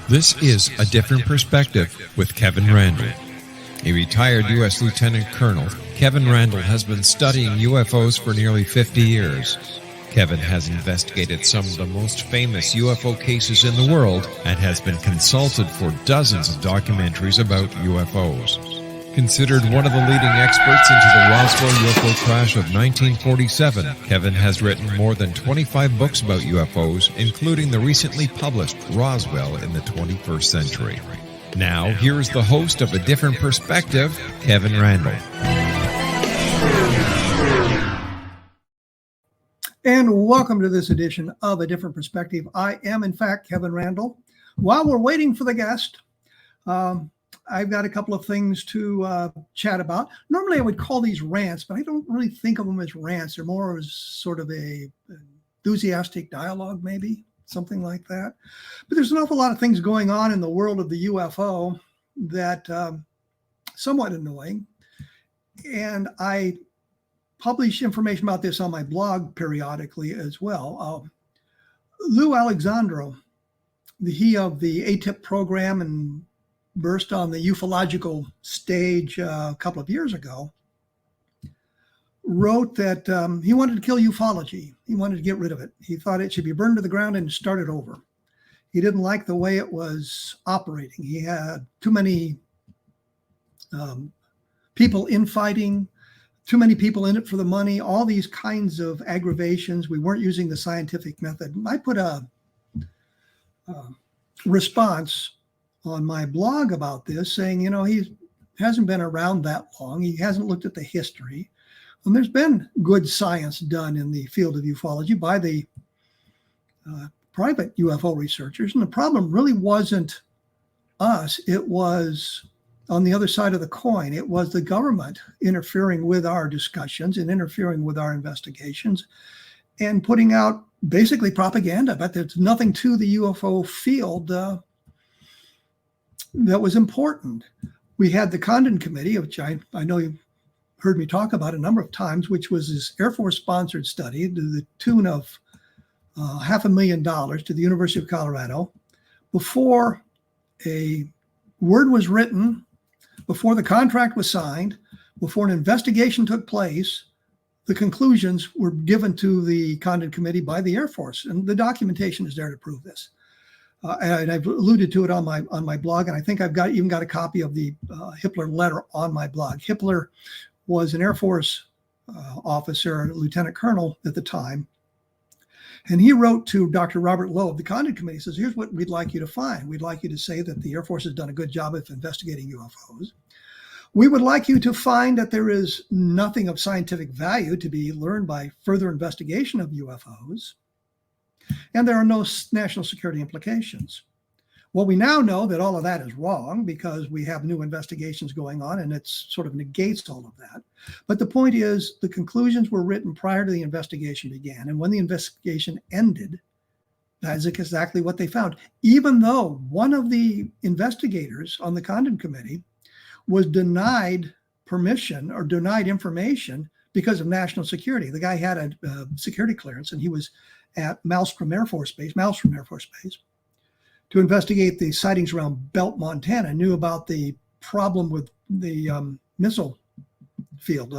This is A Different Perspective with Kevin Randle. A retired U.S. Lieutenant Colonel, Kevin Randle has been studying UFOs for nearly 50 years. Kevin has investigated some of the most famous UFO cases in the world and has been consulted for dozens of documentaries about UFOs. Considered one of the leading experts into the Roswell UFO crash of 1947, Kevin has written more than 25 books about UFOs, including the recently published Roswell in the 21st Century. Now, here is the host of A Different Perspective, Kevin Randle. And welcome to this edition of A Different Perspective. I am, in fact, Kevin Randle. While we're waiting for the guest, I've got a couple of things to chat about. Normally, I would call these rants, but I don't really think of them as rants. They're more as sort of a enthusiastic dialogue, maybe, something like that. But there's an awful lot of things going on in the world of the UFO that somewhat annoying. And I publish information about this on my blog periodically as well. Lou Alexandro, he of the ATIP program and burst on the ufological stage a couple of years ago, wrote that he wanted to kill ufology. He wanted to get rid of it. He thought it should be burned to the ground and started over. He didn't like the way it was operating. He had too many people infighting, too many people in it for the money, all these kinds of aggravations. We weren't using the scientific method. I put a response on my blog about this saying, you know, he hasn't been around that long. He hasn't looked at the history. And there's been good science done in the field of ufology by the private UFO researchers. And the problem really wasn't us. It was on the other side of the coin. It was the government interfering with our discussions and interfering with our investigations and putting out basically propaganda. But there's nothing to the UFO field that was important. We had the Condon Committee, which I know you've heard me talk about a number of times, which was this Air Force sponsored study to the tune of $500,000 to the University of Colorado. Before a word was written, before the contract was signed, before an investigation took place, the conclusions were given to the Condon Committee by the Air Force, and the documentation is there to prove this. And I've alluded to it on my blog, and I think I've even got a copy of the Hippler letter on my blog. Hippler was an Air Force officer, lieutenant colonel at the time, and he wrote to Dr. Robert Lowe of the Condon Committee. He says, here's what we'd like you to find. We'd like you to say that the Air Force has done a good job of investigating UFOs. We would like you to find that there is nothing of scientific value to be learned by further investigation of UFOs. And there are no national security implications. Well, we now know that all of that is wrong because we have new investigations going on and it sort of negates all of that. But the point is the conclusions were written prior to the investigation began. And when the investigation ended, that is exactly what they found. Even though one of the investigators on the Condon Committee was denied permission or denied information because of national security. The guy had a security clearance and he was at Malmstrom Air Force Base, to investigate the sightings around Belt, Montana, knew about the problem with the missile field,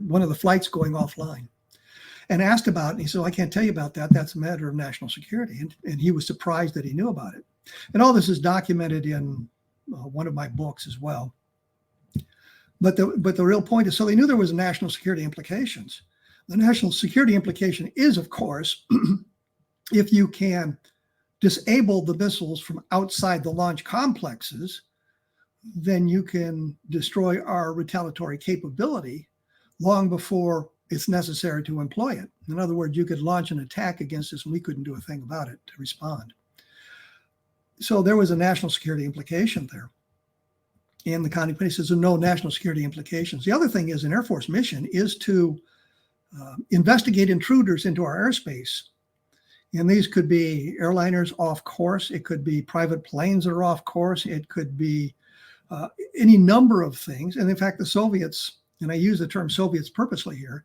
one of the flights going offline, and asked about it. And he said, I can't tell you about that. That's a matter of national security. And he was surprised that he knew about it. And all this is documented in one of my books as well. But the real point is, so they knew there was national security implications. The national security implication is, of course, if you can disable the missiles from outside the launch complexes, then you can destroy our retaliatory capability long before it's necessary to employ it. In other words, you could launch an attack against us and we couldn't do a thing about it to respond. So there was a national security implication there. And the Condon Committee says there are no national security implications. The other thing is an Air Force mission is to investigate intruders into our airspace. And these could be airliners off course. It could be private planes that are off course. It could be any number of things. And in fact, the Soviets, and I use the term Soviets purposely here,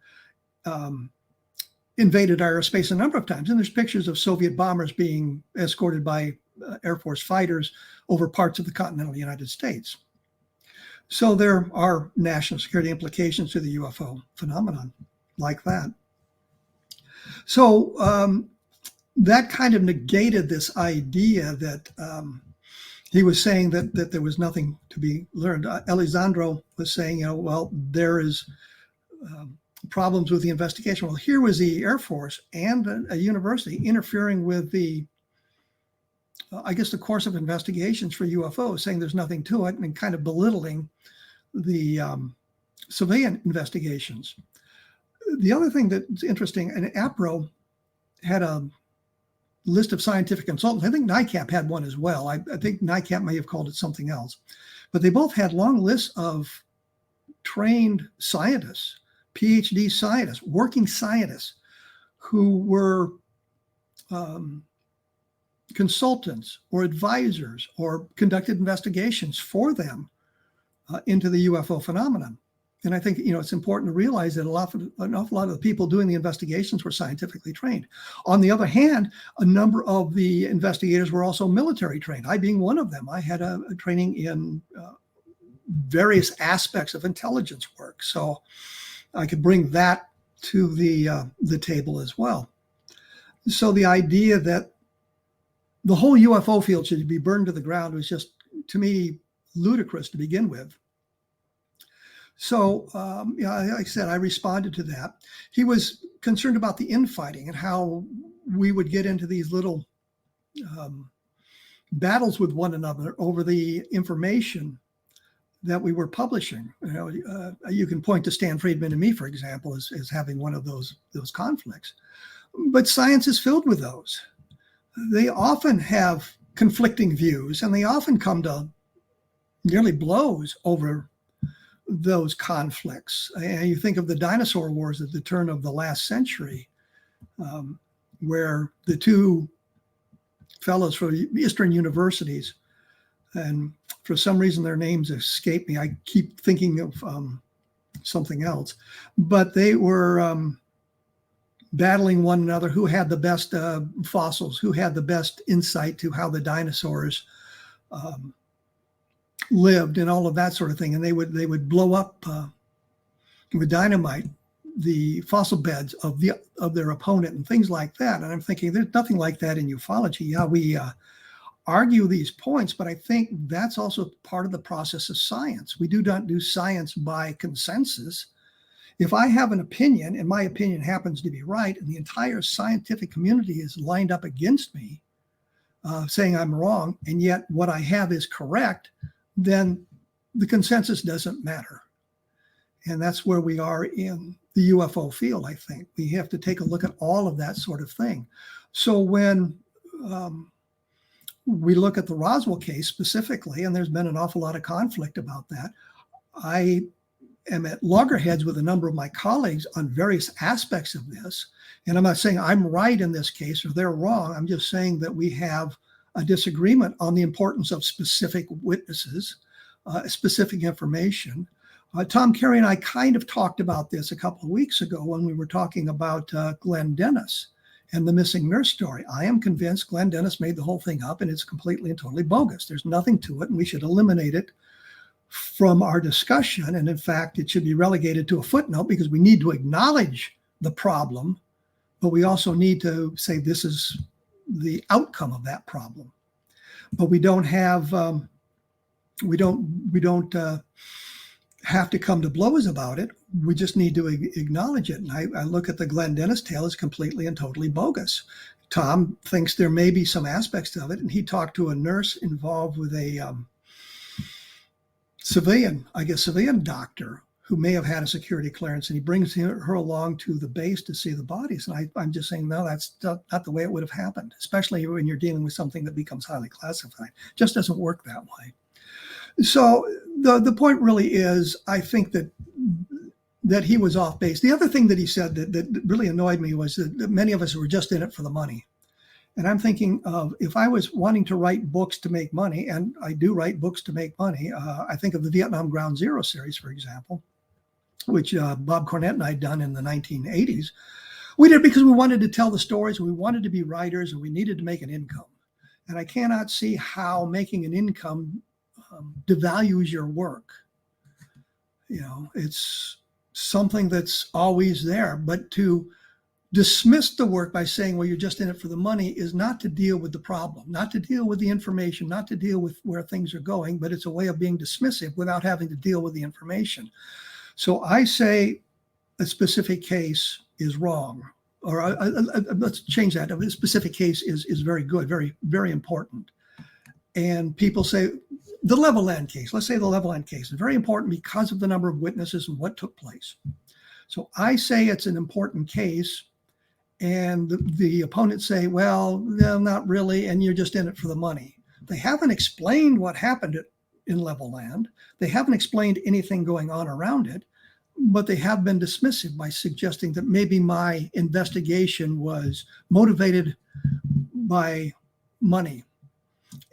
invaded our airspace a number of times. And there's pictures of Soviet bombers being escorted by Air Force fighters over parts of the continental United States. So there are national security implications to the UFO phenomenon like that. So that kind of negated this idea that he was saying that there was nothing to be learned. Alessandro was saying, well, there is problems with the investigation. Well, here was the Air Force and a university interfering with the course of investigations for UFOs, saying there's nothing to it and kind of belittling the civilian investigations. The other thing that's interesting, and APRO had a list of scientific consultants. I think NICAP had one as well. I think NICAP may have called it something else. But they both had long lists of trained scientists, PhD scientists, working scientists who were consultants or advisors or conducted investigations for them into the UFO phenomenon. And I think, it's important to realize that an awful lot of the people doing the investigations were scientifically trained. On the other hand, a number of the investigators were also military trained. I being one of them, I had a training in various aspects of intelligence work. So I could bring that to the table as well. So the idea that the whole UFO field should be burned to the ground was just, to me, ludicrous to begin with. So, like I said, I responded to that. He was concerned about the infighting and how we would get into these little battles with one another over the information that we were publishing. You can point to Stan Friedman and me, for example, as having one of those conflicts. But science is filled with those. They often have conflicting views, and they often come to nearly blows over those conflicts. And you think of the dinosaur wars at the turn of the last century, where the two fellows from Eastern universities, and for some reason their names escape me. I keep thinking of something else, but they were battling one another, who had the best fossils, who had the best insight to how the dinosaurs lived, and all of that sort of thing. And they would blow up with dynamite the fossil beds of their opponent and things like that. And I'm thinking, there's nothing like that in ufology. Yeah, we argue these points, but I think that's also part of the process of science. We do not do science by consensus. If I have an opinion and my opinion happens to be right, and the entire scientific community is lined up against me, saying I'm wrong, and yet what I have is correct, then the consensus doesn't matter. And that's where we are in the UFO field, I think. We have to take a look at all of that sort of thing. So when we look at the Roswell case specifically, and there's been an awful lot of conflict about that, I am at loggerheads with a number of my colleagues on various aspects of this. And I'm not saying I'm right in this case or they're wrong. I'm just saying that we have a disagreement on the importance of specific witnesses, specific information. Tom Carey and I kind of talked about this a couple of weeks ago when we were talking about Glenn Dennis and the missing nurse story. I am convinced Glenn Dennis made the whole thing up, and it's completely and totally bogus. There's nothing to it, and we should eliminate it from our discussion. And in fact, it should be relegated to a footnote, because we need to acknowledge the problem, but we also need to say this is the outcome of that problem. But we don't have we don't have to come to blows about it. We just need to acknowledge it. And I look at the Glenn Dennis tale as completely and totally bogus. Tom thinks there may be some aspects of it, and he talked to a nurse involved with a civilian doctor who may have had a security clearance, and he brings her along to the base to see the bodies. And I'm just saying, no, that's not the way it would have happened, especially when you're dealing with something that becomes highly classified. It just doesn't work that way. So the point really is, I think that he was off base. The other thing that he said that really annoyed me was that many of us were just in it for the money. And I'm thinking of, if I was wanting to write books to make money, and I do write books to make money, I think of the Vietnam Ground Zero series, for example, which Bob Cornett and I had done in the 1980s. We did it because we wanted to tell the stories, we wanted to be writers, and we needed to make an income. And I cannot see how making an income devalues your work. It's something that's always there. But to dismiss the work by saying, well, you're just in it for the money is not to deal with the problem, not to deal with the information, not to deal with where things are going, but it's a way of being dismissive without having to deal with the information. So I say a specific case is wrong, or let's change that. A specific case is very good, very, very important. And people say the Levelland case, let's say the Levelland case is very important because of the number of witnesses and what took place. So I say it's an important case. And the opponents say, well, no, not really, and you're just in it for the money. They haven't explained what happened in Levelland. They haven't explained anything going on around it, but they have been dismissive by suggesting that maybe my investigation was motivated by money.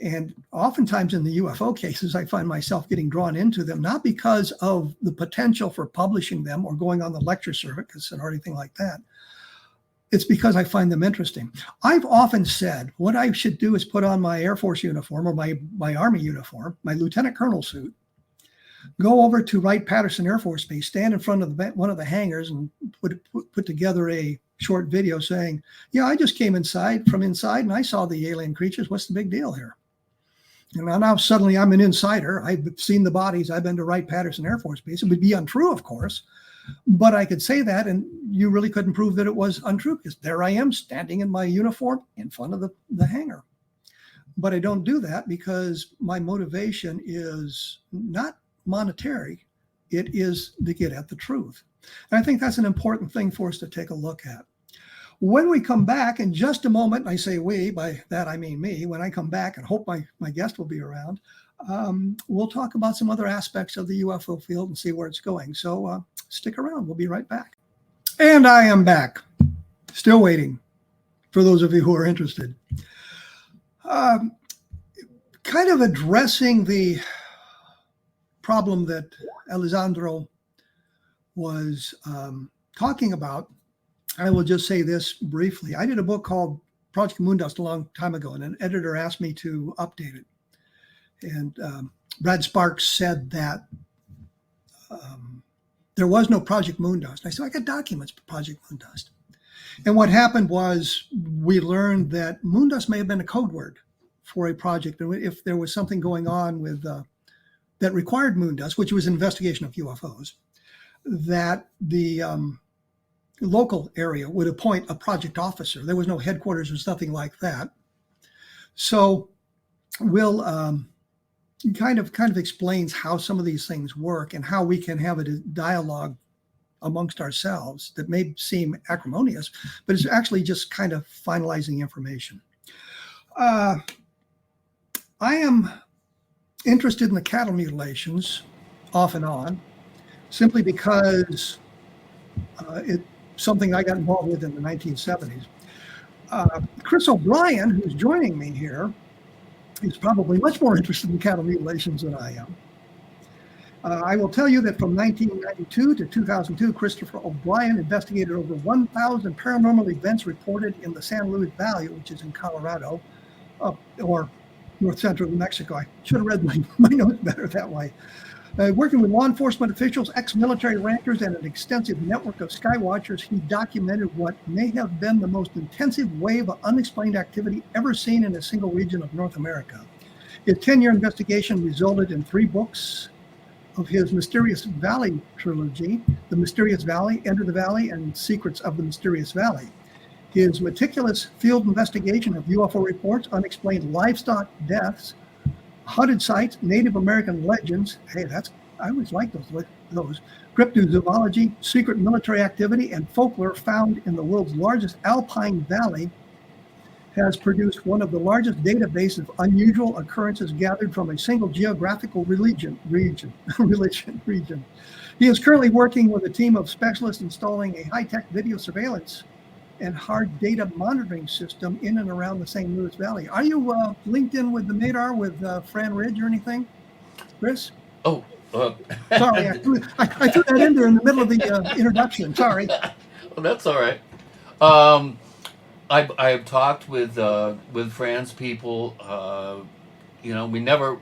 And oftentimes in the UFO cases, I find myself getting drawn into them, not because of the potential for publishing them or going on the lecture circuit or anything like that. It's because I find them interesting. I've often said what I should do is put on my Air Force uniform or my Army uniform, my lieutenant colonel suit, go over to Wright-Patterson Air Force Base, stand in front of one of the hangars and put together a short video saying, yeah, I just came from inside and I saw the alien creatures. What's the big deal here? And now suddenly I'm an insider. I've seen the bodies. I've been to Wright-Patterson Air Force Base. It would be untrue, of course. But I could say that, and you really couldn't prove that it was untrue because there I am standing in my uniform in front of the hangar. But I don't do that because my motivation is not monetary. It is to get at the truth. And I think that's an important thing for us to take a look at. When we come back in just a moment, and I say we, by that I mean me, when I come back and hope my guest will be around, we'll talk about some other aspects of the UFO field and see where it's going. So stick around. We'll be right back. And I am back. Still waiting for those of you who are interested. Kind of addressing the problem that Alessandro was talking about, I will just say this briefly. I did a book called Project Moondust a long time ago, and an editor asked me to update it. And Brad Sparks said that there was no Project Moondust. I said, I got documents for Project Moondust. And what happened was we learned that Moondust may have been a code word for a project. And if there was something going on with that required Moondust, which was an investigation of UFOs, that the local area would appoint a project officer. There was no headquarters or something like that. So we'll kind of explains how some of these things work and how we can have a dialogue amongst ourselves that may seem acrimonious, but it's actually just kind of finalizing information. I am interested in the cattle mutilations off and on, simply because it's something I got involved with in the 1970s. Chris O'Brien, who's joining me here, is probably much more interested in cattle mutilations than I am. I will tell you that from 1992 to 2002, Christopher O'Brien investigated over 1,000 paranormal events reported in the San Luis Valley, which is in Colorado, or north central New Mexico. I should have read my notes better that way. Working with law enforcement officials, ex-military ranchers, and an extensive network of skywatchers, he documented what may have been the most intensive wave of unexplained activity ever seen in a single region of North America. His 10-year investigation resulted in 3 books of his Mysterious Valley trilogy, The Mysterious Valley, Enter the Valley, and Secrets of the Mysterious Valley. His meticulous field investigation of UFO reports, unexplained livestock deaths, haunted sites, Native American legends, hey, I always like those, cryptozoology, secret military activity, and folklore found in the world's largest alpine valley, has produced one of the largest databases of unusual occurrences gathered from a single geographical region. He is currently working with a team of specialists installing a high-tech video surveillance and hard data monitoring system in and around the St. Louis Valley. Are you linked in with the Madar with Fran Ridge or anything, Chris? Oh, sorry, I threw that in there in the middle of the introduction. Sorry. Well, that's all right. I've talked with friends, people. We never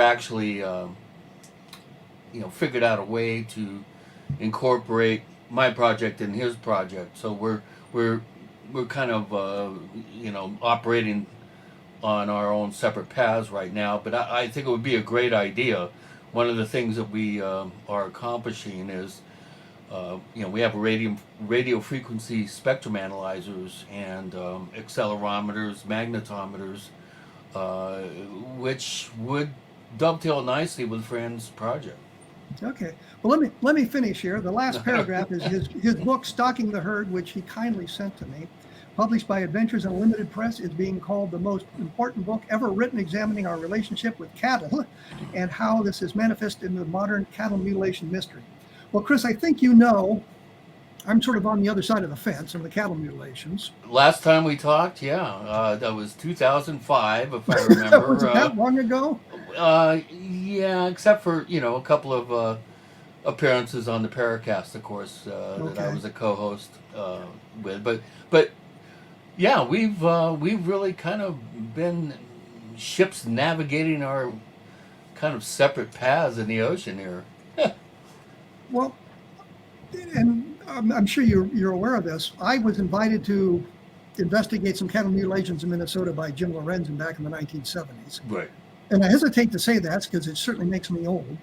actually figured out a way to incorporate my project in his project. So we're kind of operating on our own separate paths right now. But I think it would be a great idea. One of the things that we are accomplishing is we have radio frequency spectrum analyzers and accelerometers, magnetometers, which would dovetail nicely with Fran's project. Okay. Well, let me finish here. The last paragraph is his book, Stalking the Herd, which he kindly sent to me. Published by Adventures Unlimited Press, is being called the most important book ever written examining our relationship with cattle and how this is manifested in the modern cattle mutilation mystery. Well, Chris, I think you know I'm sort of on the other side of the fence on the cattle mutilations. Last time we talked, that was 2005, if I remember. Was it that long ago? Yeah, except for a couple of appearances on the Paracast, of course, that I was a co-host with. But yeah, we've really kind of been ships navigating our kind of separate paths in the ocean here. Well, and I'm sure you're aware of this. I was invited to investigate some cattle mutilations in Minnesota by Jim Lorenzen back in the 1970s. Right. And I hesitate to say that because it certainly makes me old.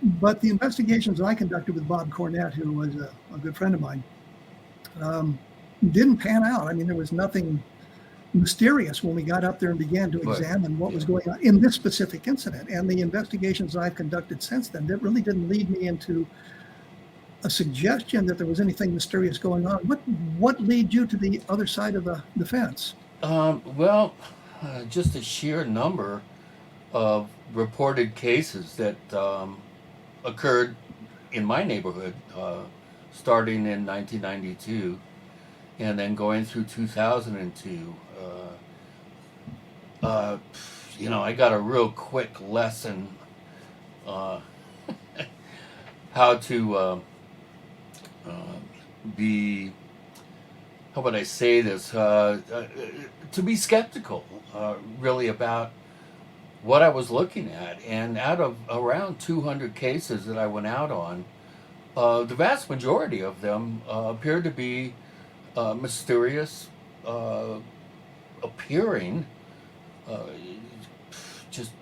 But the investigations that I conducted with Bob Cornett, who was a good friend of mine, didn't pan out. I mean, there was nothing mysterious when we got up there and began to examine what was going on in this specific incident. And the investigations I've conducted since then, that really didn't lead me into a suggestion that there was anything mysterious going on. What led you to the other side of the fence? Just a sheer number of reported cases that occurred in my neighborhood, starting in 1992 and then going through 2002. I got a real quick lesson how to be, how would I say this, to be skeptical really about what I was looking at. And out of around 200 cases that I went out on, the vast majority of them appeared to be mysterious appearing, just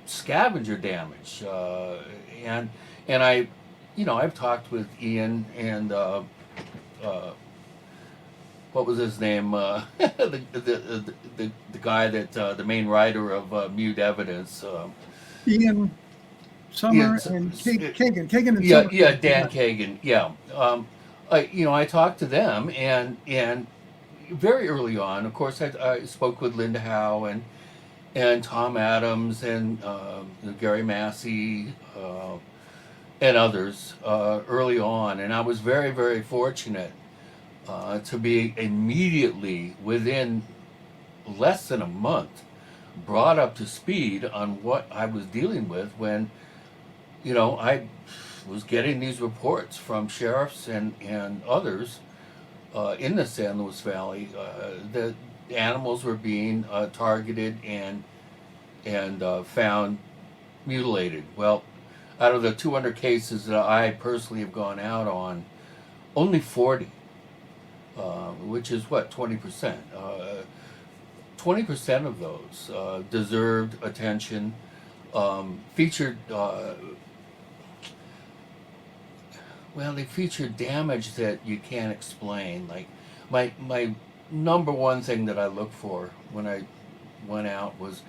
scavenger damage. And I've talked with Ian and what was his name? The guy that the main writer of Mute Evidence. Ian Summer and Kagan. Kagan and yeah, Summer. yeah, Dan Kagan. Yeah. I talked to them, and very early on, of course, I spoke with Linda Howe and Tom Adams and Gary Massey and others early on, and I was very, very fortunate to be immediately, within less than a month, brought up to speed on what I was dealing with when, I was getting these reports from sheriffs and others in the San Luis Valley that animals were being targeted and found mutilated. Well, out of the 200 cases that I personally have gone out on, only 40, which is what, 20%. 20% of those deserved attention, featured, they featured damage that you can't explain. Like my number one thing that I looked for when I went out was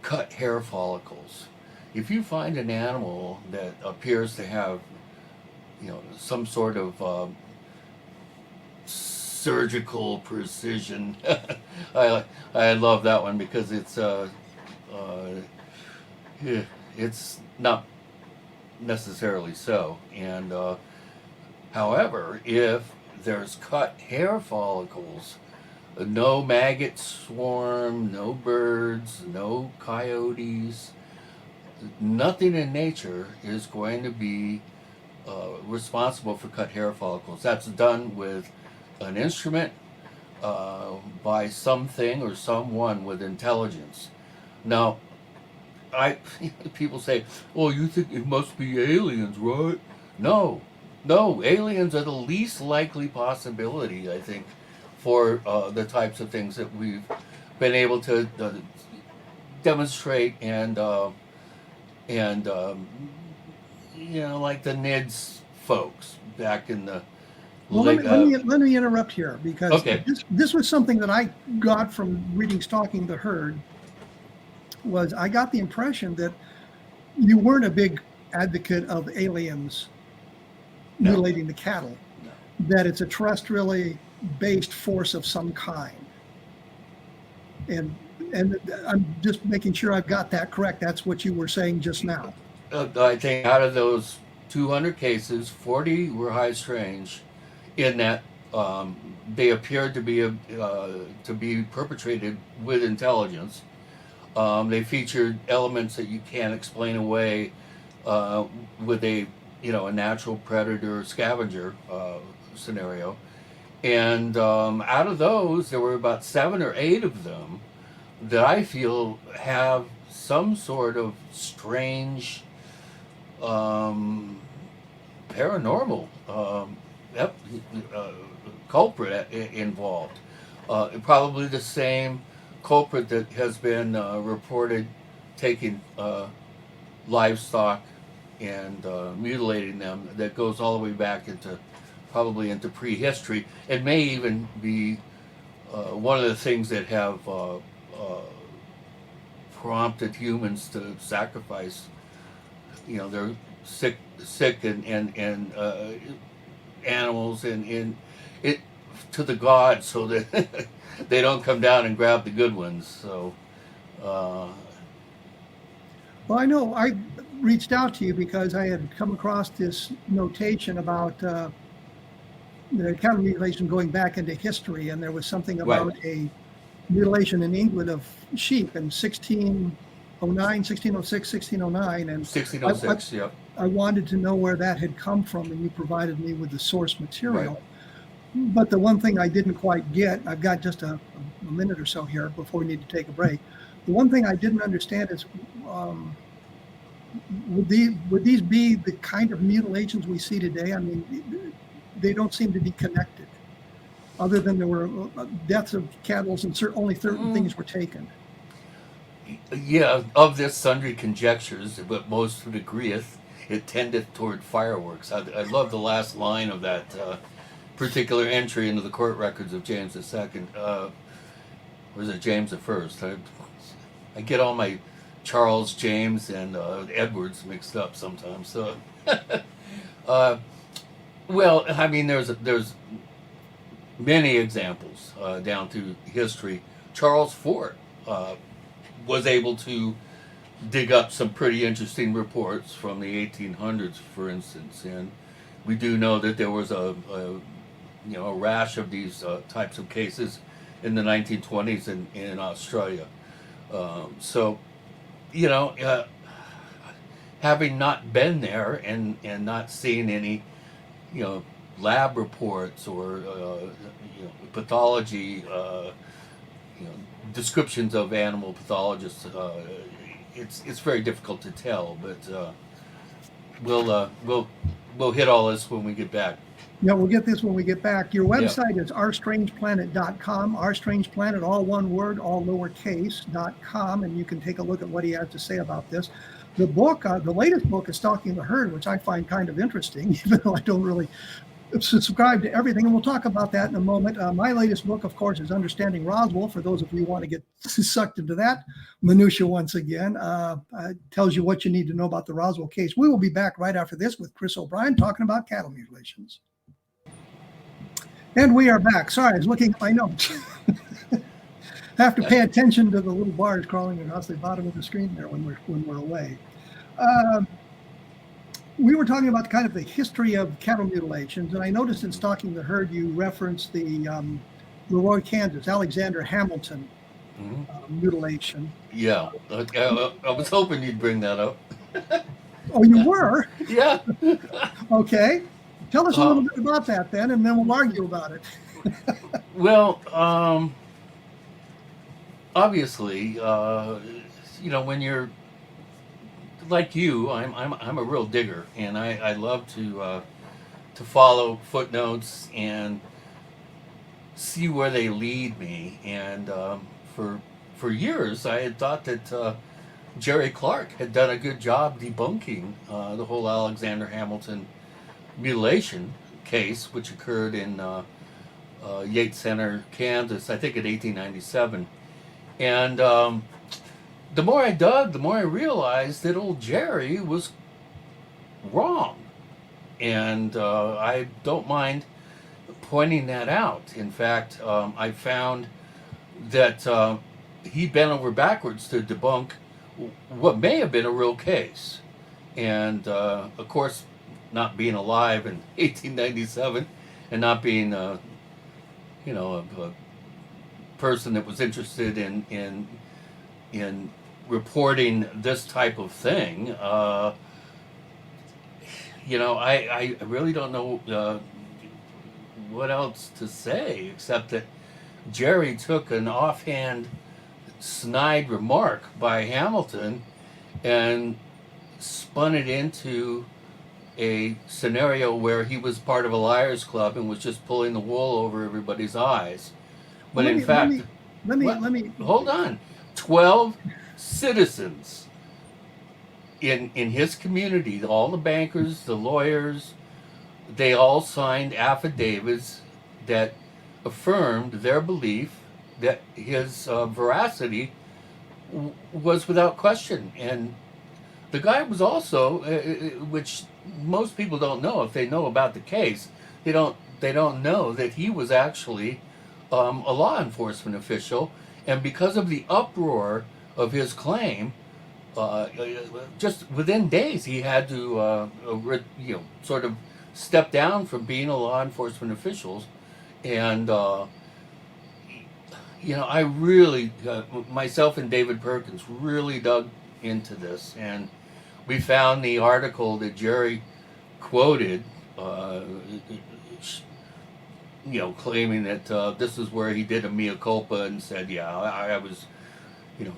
cut hair follicles. If you find an animal that appears to have, some sort of surgical precision, I love that one because it's not necessarily so. And however, if there's cut hair follicles, no maggot swarm, no birds, no coyotes, nothing in nature is going to be responsible for cut hair follicles. That's done with an instrument by something or someone with intelligence. Now, I people say, "Oh, you think it must be aliens, right?" No, no, aliens are the least likely possibility, I think, for the types of things that we've been able to demonstrate and like the NIDS folks back in the Well, late. let me interrupt here, because Okay. this was something that I got from reading Stalking the Herd. Was I got the impression that you weren't a big advocate of aliens No. mutilating the cattle, No. that it's a terrestrially based force of some kind. And I'm just making sure I've got that correct. That's what you were saying just now. I think out of those 200 cases, 40 were high strange, in that they appeared to be perpetrated with intelligence. They featured elements that you can't explain away with a natural predator scavenger scenario. And out of those, there were about 7 or 8 of them that I feel have some sort of strange paranormal culprit involved. Probably the same culprit that has been reported taking livestock and mutilating them, that goes all the way back probably into prehistory. It may even be one of the things that have prompted humans to sacrifice, their sick and animals and it to the gods, so that they don't come down and grab the good ones. So, Well, I know I reached out to you because I had come across this notation about the cattle mutilation going back into history, and there was something about a mutilation in England of sheep in 1606, 1609, and 1606. Yep. I wanted to know where that had come from, and you provided me with the source material. Right. But the one thing I didn't quite get, I've got just a minute or so here before we need to take a break. The one thing I didn't understand is, would these be the kind of mutilations we see today? I mean, they don't seem to be connected, other than there were deaths of cattle and only certain things were taken. Yeah, of this sundry conjectures, but most would agreeth, it tendeth toward fireworks. I love the last line of that particular entry into the court records of James II. Or is it James I? I get all my Charles, James, and Edwards mixed up sometimes. So, well, I mean, there's many examples down through history. Charles Fort was able to dig up some pretty interesting reports from the 1800s, for instance, and we do know that there was a rash of these types of cases in the 1920s in Australia. So, having not been there and not seen any, lab reports or pathology, descriptions of animal pathologists, it's very difficult to tell. But we'll hit all this when we get back. Yeah, we'll get this when we get back. Your website is ourstrangeplanet.com, ourstrangeplanet, all one word, all lowercase.com, and you can take a look at what he has to say about this. The book, the latest book is Stalking the Herd, which I find kind of interesting, even though I don't really subscribe to everything, and we'll talk about that in a moment. My latest book, of course, is Understanding Roswell, for those of you who want to get sucked into that minutia once again. It tells you what you need to know about the Roswell case. We will be back right after this with Chris O'Brien talking about cattle mutilations. And we are back. Sorry, I was looking at my notes. I have to pay attention to the little bars crawling across the bottom of the screen there when we're away. We were talking about kind of the history of cattle mutilations, and I noticed in Stalking the Herd you referenced the Leroy, Kansas, Alexander Hamilton mutilation. Yeah, I was hoping you'd bring that up. Oh, you were? Yeah. Okay. Tell us a little bit about that then, and then we'll argue about it. Well, obviously, when you're like you, I'm a real digger, and I love to follow footnotes and see where they lead me. And for for years, I had thought that Jerry Clark had done a good job debunking the whole Alexander Hamilton mutilation case, which occurred in Yates Center, Kansas, I think in 1897. And the more I dug, the more I realized that old Jerry was wrong. And I don't mind pointing that out. In fact, I found that he bent over backwards to debunk what may have been a real case. And of course, not being alive in 1897 and not being, a person that was interested in reporting this type of thing, I really don't know what else to say except that Jerry took an offhand, snide remark by Hamilton and spun it into a scenario where he was part of a liars club and was just pulling the wool over everybody's eyes. But Let in me let fact, me let me what? let me. Hold on, 12 citizens in his community, all the bankers, the lawyers, they all signed affidavits that affirmed their belief that his veracity was without question. And the guy was also, which most people don't know if they know about the case, they don't know that he was actually a law enforcement official, and because of the uproar of his claim, just within days he had to sort of step down from being a law enforcement official. And I really, myself and David Perkins really dug into this, and we found the article that Jerry quoted, claiming that this is where he did a mea culpa and said, "Yeah, I was, you know,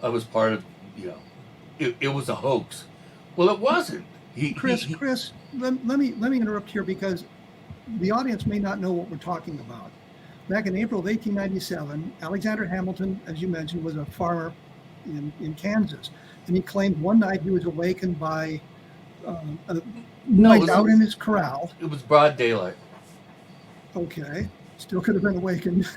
I was part of, it was a hoax." Well, it wasn't. Chris, let me interrupt here because the audience may not know what we're talking about. Back in April of 1897, Alexander Hamilton, as you mentioned, was a farmer in Kansas, and he claimed one night he was awakened by a noise out in his corral. It was broad daylight. Okay, still could have been awakened.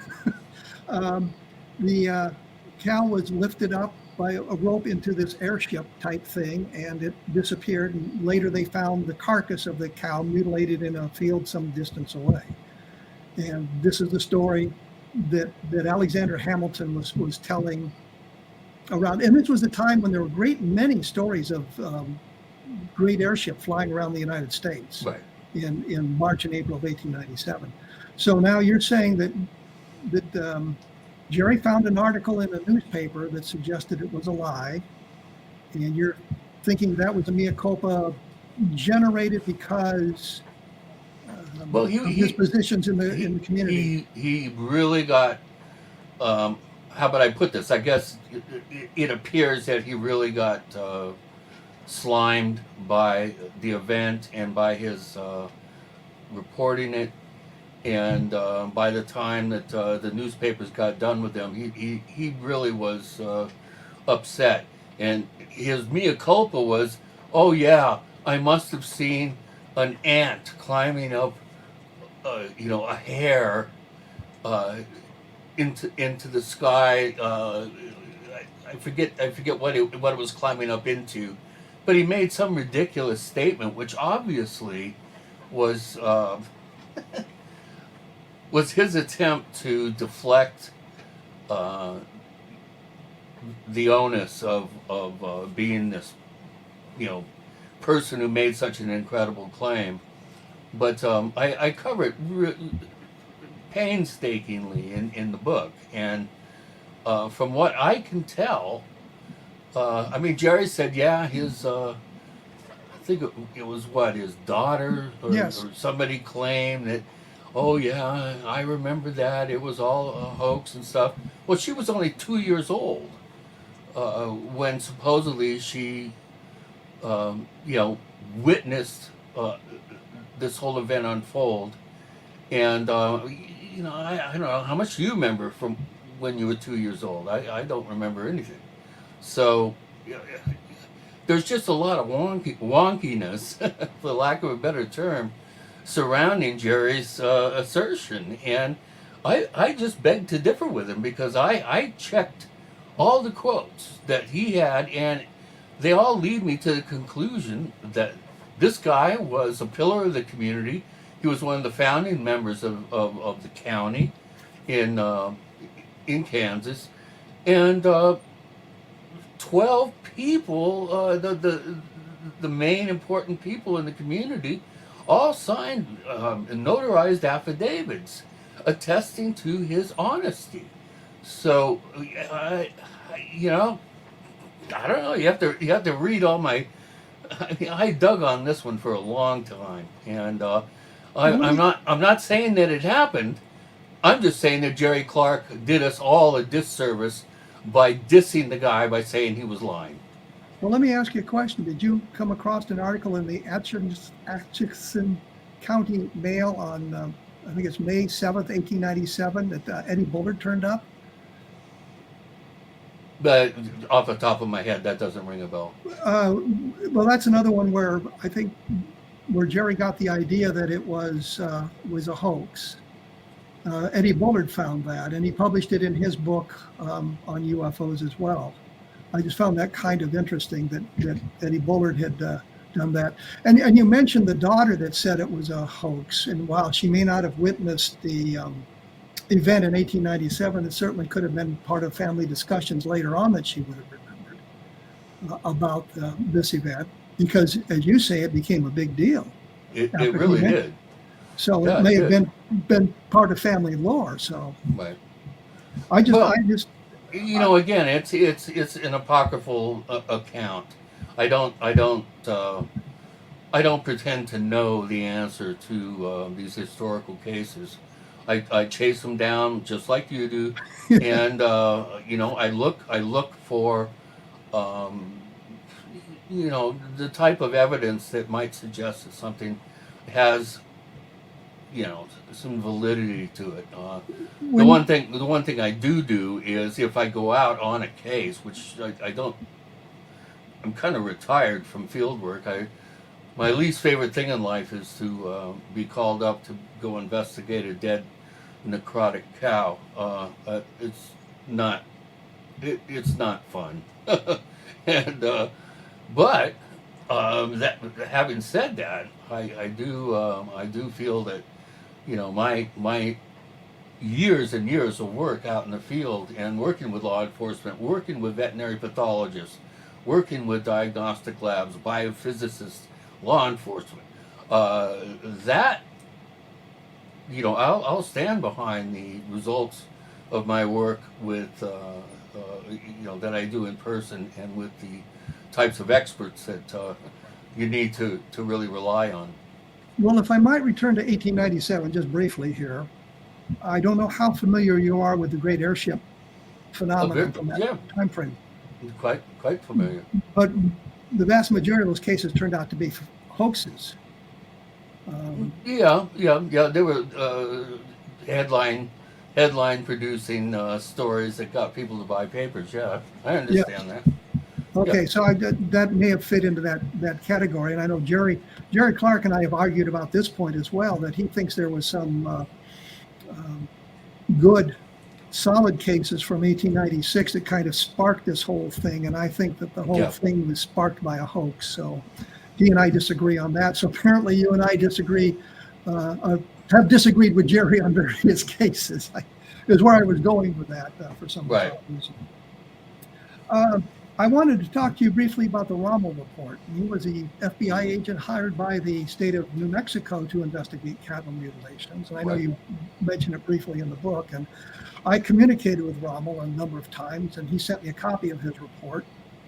The cow was lifted up by a rope into this airship type thing, and it disappeared. And later they found the carcass of the cow mutilated in a field some distance away. And this is the story that Alexander Hamilton was telling around. And this was the time when there were great many stories of great airship flying around the United States, Right. in March and April of 1897. So now you're saying that Jerry found an article in a newspaper that suggested it was a lie, and you're thinking that was a mea culpa generated because Well, of his positions in the community. He really got. How about I put this? I guess it appears that he really got slimed by the event and by his reporting it. And by the time that the newspapers got done with him, he really was upset. And his mea culpa was, "Oh yeah, I must have seen an ant climbing up, a hair into the sky. I forget what it was climbing up into, but he made some ridiculous statement, which obviously was." Was his attempt to deflect the onus of being this, person who made such an incredible claim. But I cover it painstakingly in the book, and from what I can tell, Jerry said, yeah, his I think it was his daughter or Yes. somebody claimed that, oh yeah, I remember that. It was all a hoax and stuff. Well, she was only 2 years old when supposedly she, you know, witnessed this whole event unfold. And you know, I don't know how much you remember from when you were 2 years old. I don't remember anything. So yeah, there's just a lot of wonkiness, for lack of a better term, surrounding Jerry's assertion. And I just beg to differ with him because I checked all the quotes that he had, and they all lead me to the conclusion that this guy was a pillar of the community. He was one of the founding members of the county in Kansas, and 12 people, the main important people in the community, all signed notarized affidavits attesting to his honesty. So, you know, I don't know. You have to read all my. I mean, I dug on this one for a long time, and I'm not saying that it happened. I'm just saying that Jerry Clark did us all a disservice by dissing the guy by saying he was lying. Well, let me ask you a question. Did you come across an article in the Atchison County Mail on, I think it's May 7th, 1897, that Eddie Bullard turned up? But off the top of my head, that doesn't ring a bell. Well, that's another one where I think where Jerry got the idea that it was a hoax. Eddie Bullard found that, and he published it in his book on UFOs as well. I just found that kind of interesting that Eddie Bullard had done that. And you mentioned the daughter that said it was a hoax, and while she may not have witnessed the event in 1897, it certainly could have been part of family discussions later on that she would have remembered about this event, because, as you say, it became a big deal. It really did. So yeah, it may have been part of family lore. So right. I just you know, again, it's an apocryphal account. I don't pretend to know the answer to these historical cases. I chase them down just like you do, and you know, I look for you know, the type of evidence that might suggest that something has, you know, some validity to it. The one thing I do is if I go out on a case, which I don't, I'm kind of retired from field work. My least favorite thing in life is to be called up to go investigate a dead necrotic cow. It's not fun. And but that having said that, I do feel that, you know, my years and years of work out in the field and working with law enforcement, working with veterinary pathologists, working with diagnostic labs, biophysicists, law enforcement, that, you know, I'll stand behind the results of my work with, you know, that I do in person, and with the types of experts that you need to really rely on. Well, if I might return to 1897 just briefly here, I don't know how familiar you are with the great airship phenomenon from that time frame. Quite familiar. But the vast majority of those cases turned out to be hoaxes. Yeah. There were headline producing stories that got people to buy papers. Yeah, I understand that. Okay, so that may have fit into that category, and I know Jerry Clark and I have argued about this point as well, that he thinks there was some good, solid cases from 1896 that kind of sparked this whole thing, and I think that the whole thing was sparked by a hoax. So he and I disagree on that. So apparently you and I disagree, have disagreed with Jerry on various cases. Is where I was going with that for some reason. I wanted to talk to you briefly about the Randle report. He was a FBI agent hired by the state of New Mexico to investigate cattle mutilations. And I know you mentioned it briefly in the book. And I communicated with Randle a number of times, and he sent me a copy of his report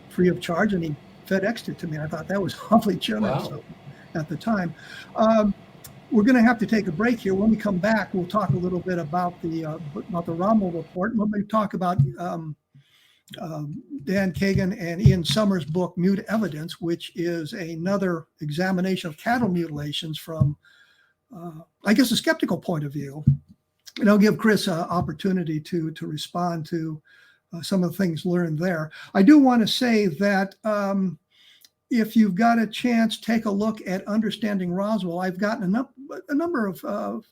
free of charge, and he FedExed it to me. I thought that was awfully generous at the time. we're going to have to take a break here. When we come back, we'll talk a little bit about the Randle report. When we talk about Dan Kagan and Ian Summers' book, Mute Evidence, which is another examination of cattle mutilations from, I guess, a skeptical point of view. And I'll give Chris an opportunity to respond to some of the things learned there. I do want to say that if you've got a chance, take a look at Understanding Roswell. I've gotten a number of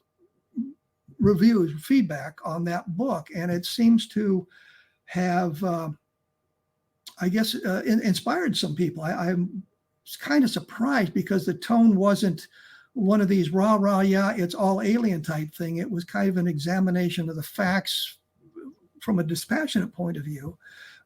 reviews, feedback on that book, and it seems to have, I guess, inspired some people. I'm kind of surprised because the tone wasn't one of these rah, yeah, it's all alien type thing. It was kind of an examination of the facts from a dispassionate point of view.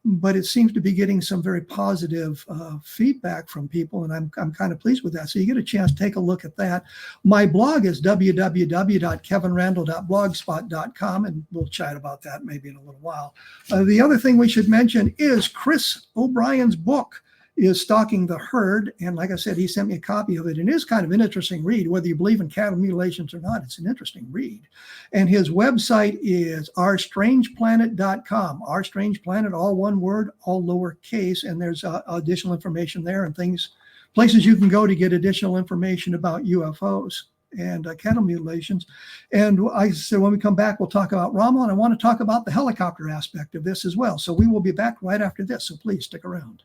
But it seems to be getting some very positive feedback from people, and I'm kind of pleased with that. So you get a chance to take a look at that. My blog is www.kevinrandle.blogspot.com, and we'll chat about that maybe in a little while. The other thing we should mention is Chris O'Brien's book is Stalking the Herd, and like I said, he sent me a copy of it, and it is kind of an interesting read. Whether you believe in cattle mutilations or not, it's an interesting read. And his website is ourstrangeplanet.com. Our Strange Planet, all one word, all lowercase, and there's additional information there and places you can go to get additional information about UFOs and cattle mutilations. And I said, when we come back, we'll talk about Randle, and I want to talk about the helicopter aspect of this as well. So we will be back right after this, so please stick around.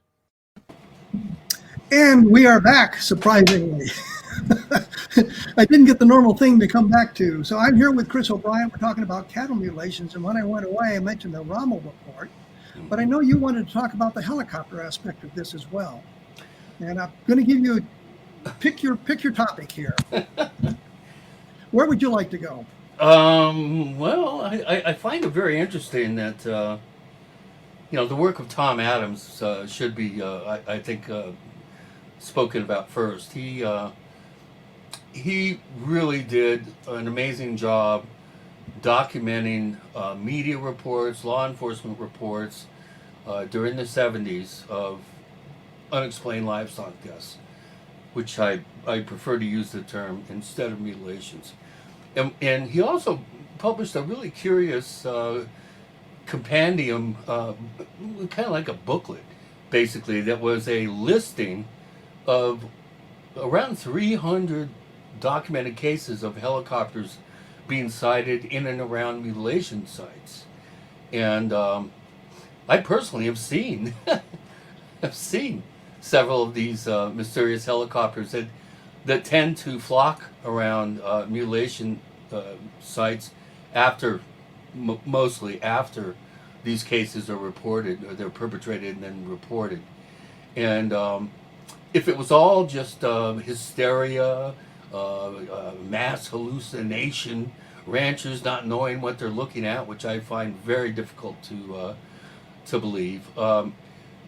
And we are back, surprisingly. I didn't get the normal thing to come back to. So I'm here with Chris O'Brien. We're talking about cattle mutilations. And when I went away, I mentioned the Randle report. But I know you wanted to talk about the helicopter aspect of this as well. And I'm going to give you pick your topic here. Where would you like to go? Well, I find it very interesting that the work of Tom Adams should be, I think, spoken about first. He really did an amazing job documenting media reports, law enforcement reports during the 70s of unexplained livestock deaths, which I prefer to use the term instead of mutilations. And he also published a really curious compendium, kind of like a booklet, basically, that was a listing of around 300 documented cases of helicopters being sighted in and around mutilation sites. And I personally have seen several of these mysterious helicopters that tend to flock around mutilation sites mostly after these cases are reported, or they're perpetrated and then reported. And if it was all just hysteria, mass hallucination, ranchers not knowing what they're looking at, which I find very difficult to believe,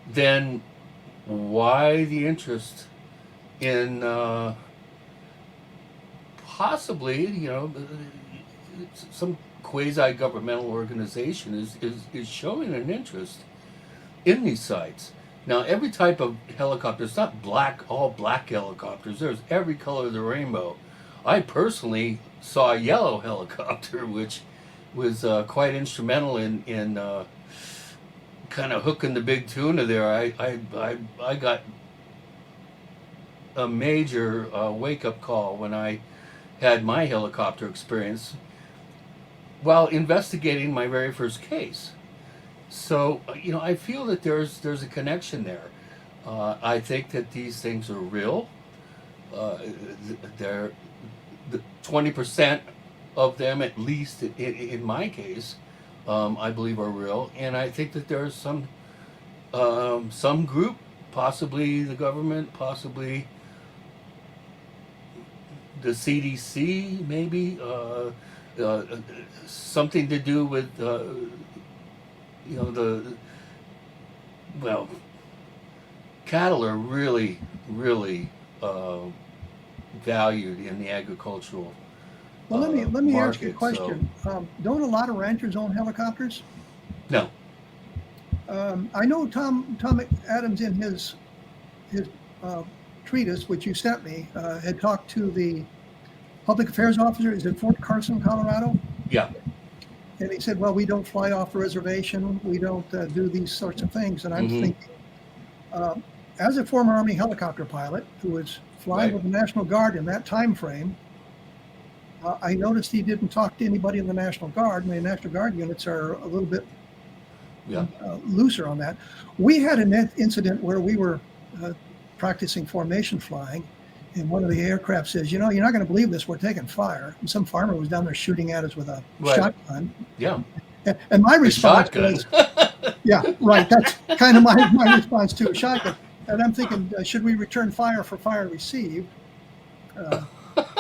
then why the interest in possibly, some quasi-governmental organization is showing an interest in these sites? Now, every type of helicopter, it's not all black helicopters. There's every color of the rainbow. I personally saw a yellow helicopter, which was quite instrumental in kind of hooking the big tuna there. I got a major wake-up call when I had my helicopter experience while investigating my very first case. So, I feel that there's a connection there. I think that these things are real. They're 20% of them, at least in my case, I believe are real. And I think that there's some group, possibly the government, possibly the CDC, maybe, something to do with cattle are really, really valued in the agricultural Well, let me market, ask you a question. Don't a lot of ranchers own helicopters? No. I know Tom Adams in his treatise, which you sent me, had talked to the public affairs officer is at Fort Carson, Colorado. Yeah. And he said, well, we don't fly off the reservation. We don't do these sorts of things. And I'm thinking, as a former Army helicopter pilot who was flying with the National Guard in that time frame, I noticed he didn't talk to anybody in the National Guard. And the National Guard units are a little bit looser on that. We had an incident where we were practicing formation flying, and one of the aircraft says, you're not going to believe this, we're taking fire. And some farmer was down there shooting at us with a shotgun. Yeah. And my response was, yeah, right. That's kind of my response to a shotgun. And I'm thinking, should we return fire for fire received?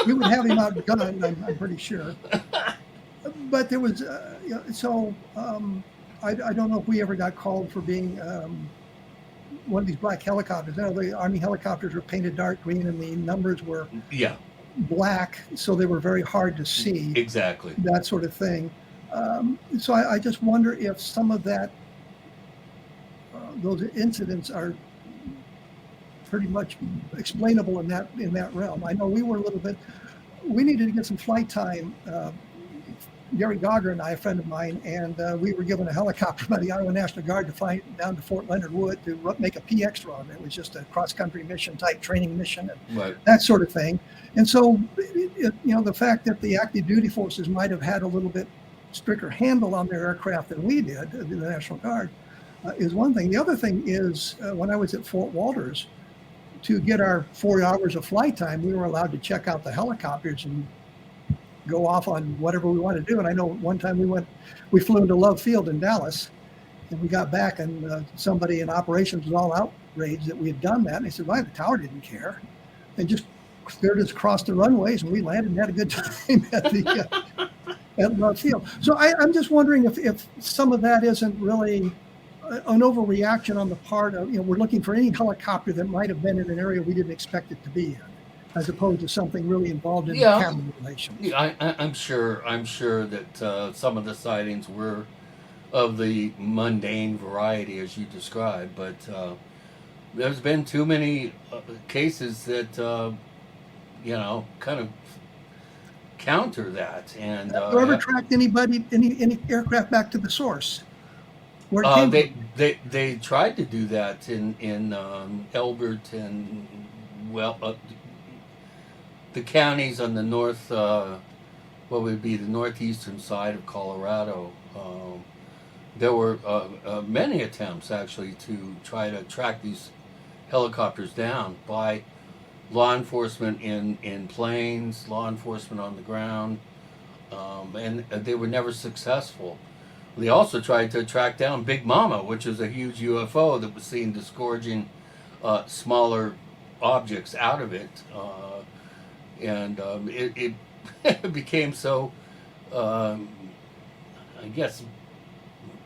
We would have him outgunned, I'm pretty sure. But there was, I don't know if we ever got called for being one of these black helicopters. You know, the Army helicopters were painted dark green and the numbers were black, so they were very hard to see. Exactly. That sort of thing. So I just wonder if some of that, those incidents are pretty much explainable in that realm. I know we were a little bit, we needed to get some flight time. Gary Gogger and I, a friend of mine, and we were given a helicopter by the Iowa National Guard to fly down to Fort Leonard Wood to make a PX run. It was just a cross-country mission type training mission and that sort of thing. And so, the fact that the active duty forces might have had a little bit stricter handle on their aircraft than we did, the National Guard, is one thing. The other thing is when I was at Fort Walters, to get our 4 hours of flight time, we were allowed to check out the helicopters and go off on whatever we wanted to do. And I know one time we flew into Love Field in Dallas, and we got back, and somebody in operations was all outraged that we had done that. And they said, "Why, the tower didn't care," and just steered us across the runways, and we landed and had a good time at Love Field. So I'm just wondering if some of that isn't really an overreaction on the part of, we're looking for any helicopter that might have been in an area we didn't expect it to be in, as opposed to something really involved in camera relations. Yeah, I'm sure that some of the sightings were of the mundane variety, as you described, but there's been too many cases that, kind of counter that. And have you ever tracked any aircraft back to the source? Where it came from? They tried to do that in Elbert and the counties on the north, what would be the northeastern side of Colorado. There were many attempts actually to try to track these helicopters down by law enforcement in planes, law enforcement on the ground, and they were never successful. They also tried to track down Big Mama, which is a huge UFO that was seen disgorging smaller objects out of it. And it became so, I guess,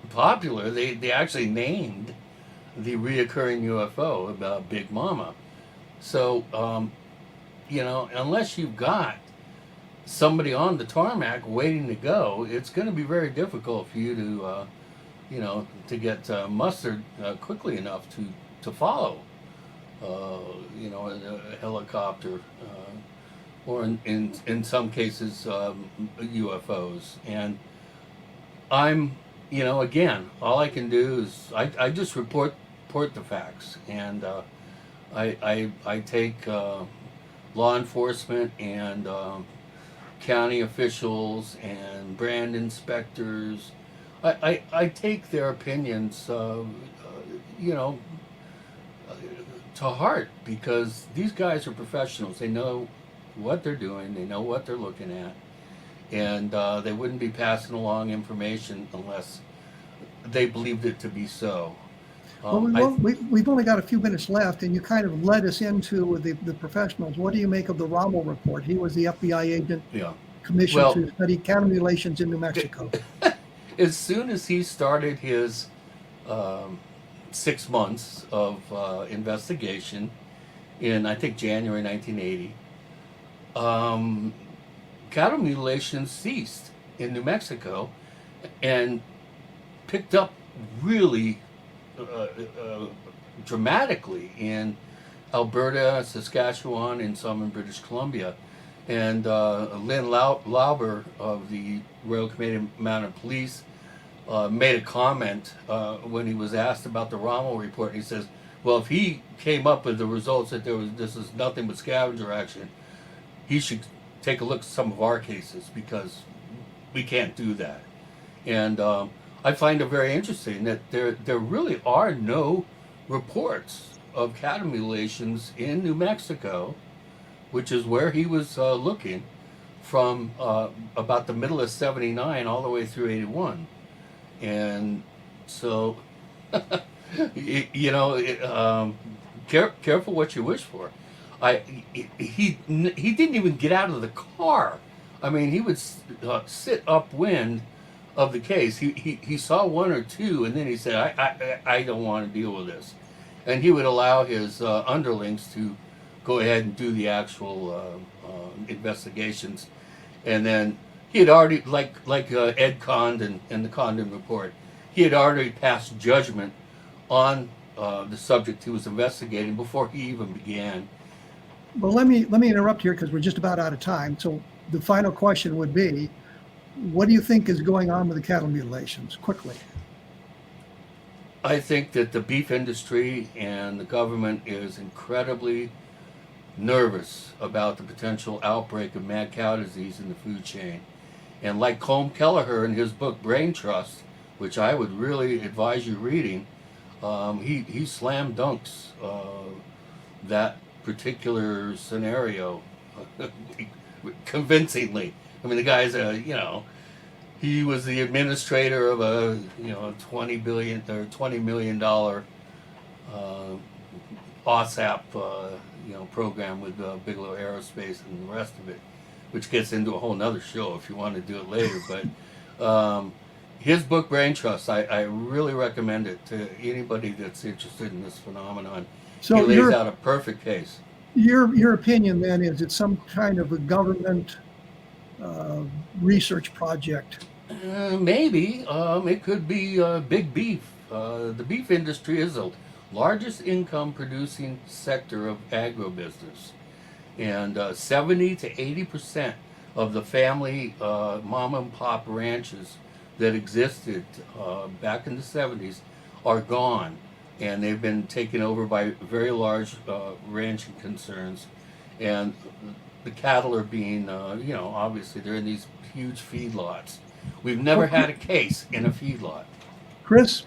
popular. They actually named the reoccurring UFO about Big Mama. So, unless you've got somebody on the tarmac waiting to go, it's going to be very difficult for you to get mustered quickly enough to follow, a helicopter. Or in some cases, UFOs. And I'm, again, all I can do is I just report the facts, and I take law enforcement and county officials and brand inspectors. I take their opinions, to heart, because these guys are professionals. They know what they're doing, they know what they're looking at, and they wouldn't be passing along information unless they believed it to be so. Well, we've only got a few minutes left, and you kind of led us into the professionals. What do you make of the Randle report? He was the FBI agent commissioned to study counter mutilations in New Mexico. As soon as he started his 6 months of investigation in, I think, January 1980, cattle mutilations ceased in New Mexico and picked up really dramatically in Alberta, Saskatchewan, and some in British Columbia. And Lynn Lauber of the Royal Canadian Mounted Police made a comment when he was asked about the Rommel report. And he says, well, if he came up with the results that this is nothing but scavenger action, he should take a look at some of our cases, because we can't do that. And I find it very interesting that there really are no reports of cattle mutilations in New Mexico, which is where he was looking from about the middle of 79 all the way through 81. And so, careful what you wish for. He didn't even get out of the car. I mean, he would sit upwind of the case. He saw one or two, and then he said, I don't want to deal with this. And he would allow his underlings to go ahead and do the actual investigations. And then he had already, like Ed Condon and the Condon report, he had already passed judgment on the subject he was investigating before he even began. Well, let me interrupt here, because we're just about out of time. So the final question would be, what do you think is going on with the cattle mutilations? Quickly. I think that the beef industry and the government is incredibly nervous about the potential outbreak of mad cow disease in the food chain. And like Colm Kelleher in his book Brain Trust, which I would really advise you reading, he slam dunks that particular scenario convincingly. I mean, the guy's he was the administrator of a $20 million OSAP program with Bigelow Aerospace and the rest of it, which gets into a whole nother show if you want to do it later. But his book Brain Trust, I really recommend it to anybody that's interested in this phenomenon. So he lays out a perfect case. Your opinion then is it's some kind of a government research project? Maybe. It could be big beef. The beef industry is the largest income producing sector of agribusiness. And 70 to 80% of the family mom and pop ranches that existed back in the 70s are gone. And they've been taken over by very large ranching concerns. And the cattle are being, obviously they're in these huge feedlots. We've never had a case in a feedlot. Chris,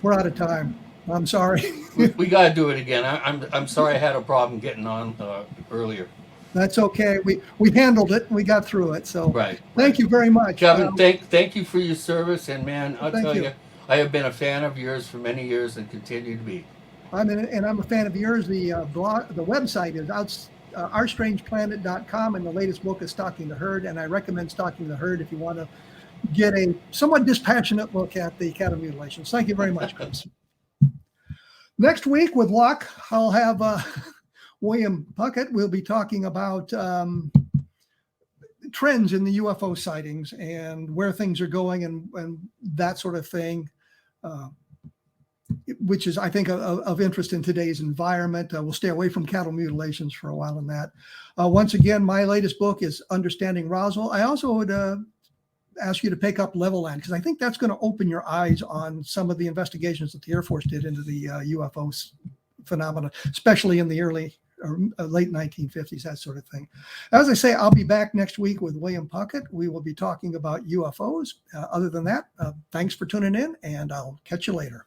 we're out of time. I'm sorry. we got to do it again. I'm sorry I had a problem getting on earlier. That's okay. We handled it. We got through it. So right. Thank you very much. Kevin, thank you for your service. And man, I'll tell you, I have been a fan of yours for many years and continue to be. I'm a fan of yours. The website is OurStrangePlanet.com, and the latest book is Stalking the Herd. And I recommend Stalking the Herd if you want to get a somewhat dispassionate look at the cattle mutilations. Thank you very much, Chris. Next week, with luck, I'll have William Puckett. We'll be talking about trends in the UFO sightings and where things are going and that sort of thing, which is, I think, of interest in today's environment. We'll stay away from cattle mutilations for a while on that. Once again, my latest book is Understanding Roswell. I also would ask you to pick up Levelland, because I think that's going to open your eyes on some of the investigations that the Air Force did into the UFO phenomena, especially in the early or late 1950s, that sort of thing. As I say, I'll be back next week with William Puckett. We will be talking about UFOs. Other than that, thanks for tuning in, and I'll catch you later.